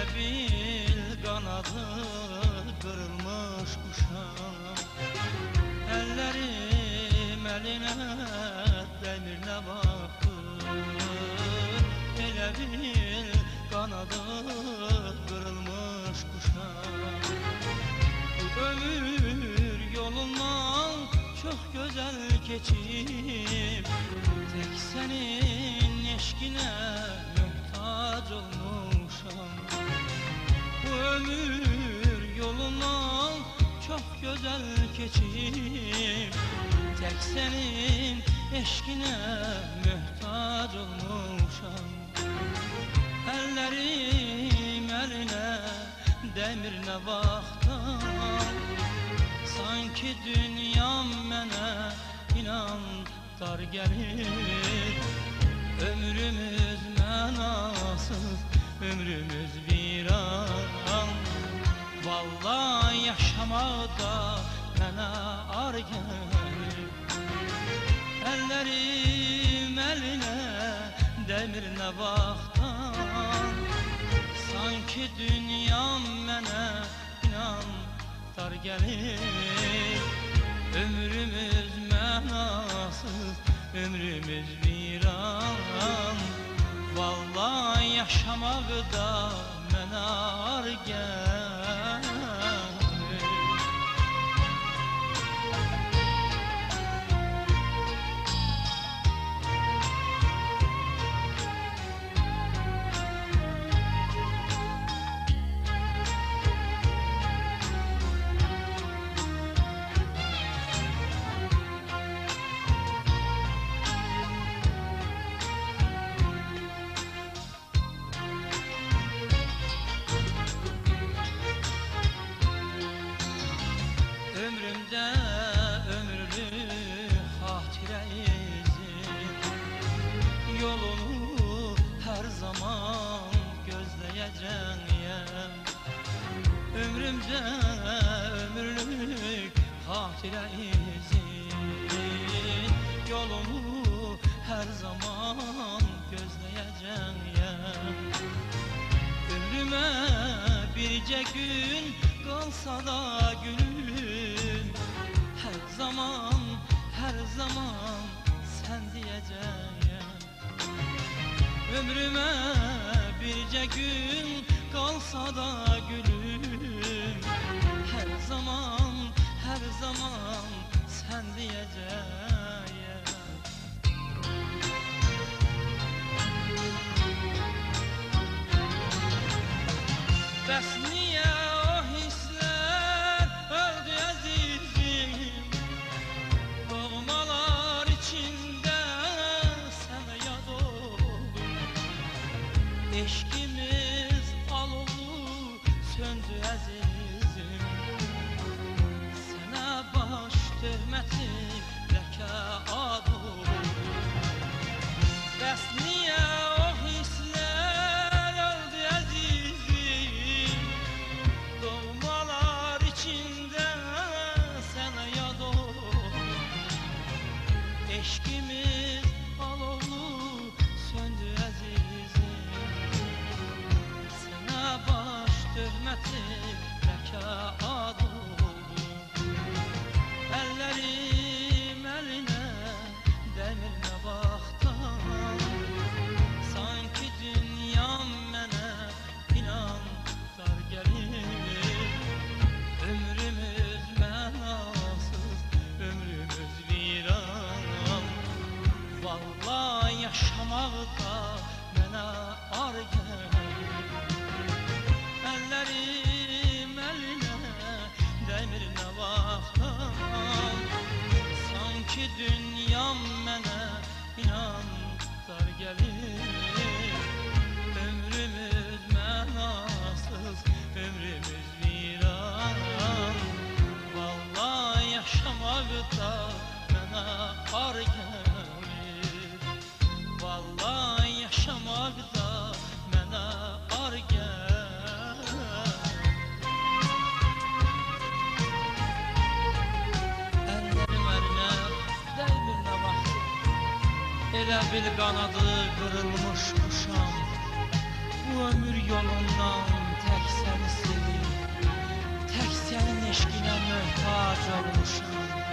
Elə bil qanadı qırılmış quşam. Əllərim əlinə dəmir nə baxır. Elə bil qanadı qırılmış quşam. Ömür yolundan çox gözəl keçib, tek sənin eşqinə möhtac olmuşam. Bu ömür yolundan çox gözəl keçib, tek sənin eşqinə möhtac olmuşam. Əllərim əlinə dəmir nə vaxtdan, sanki dünyam mənə inan dar gəlir. Ömrümüz mənasız, ömrümüz viran. Vallahi yaşamaqda mənə ar gəlir. Əllərim əlinə dəmir nə vaxtdan, sanki dünyam mənə inan dar gəlir. Ömrümüz mənasız, ömrümüz viran. Vallahi yaşamaqda mənə ar gəlir. Ömrümdə ömürlük xatirə izin, yolunu hər zaman gözləyəcəyəm. Ömrümdə ömürlük xatirə izin, yolunu hər zaman gözləyəcəyəm. Ömrümə bircə gün qalsa da gülüm, her zaman sen diyeceğim. Ömrüme bircə gün qalsa da gülüm, her zaman sen diyeceğim. Bəs niyə o hislər öldü əzizim? Doğmalar içində sənə yad oldum. Eşkimiz alovu söndü əzizim. Sənə baş töhməti ləkə ad oldum. Bəs niyə o hislər öldü əzizim? Doğmalar içində sənə yad oldum. Eşkimiz alovlu söndü əzizim. Sənə baş töhməti ləkə ad oldum. Əllərim əlinə dəmir nə vaxtdan, sanki dünyam mənə inan dar gəlir. Ömrümüz mənasız, ömrümüz viran. Vallahi yaşamaqda mənə ar gəlir. Əllərim əlinə dəmir nə vaxtdan, sanki dünyam mənə inan dar gəlir. Ömrümüz mənasız, ömrümüz viran. Vallahi yaşamaqda mənə ar gəlir. Vallahi yaşamaqda mənə ar gəlir. Əllərim əlinə dəymir nə vaxt, elə bil qanadı qırılmış quşam. Bu ömür yolundan eşqinə möhtac olmuşam.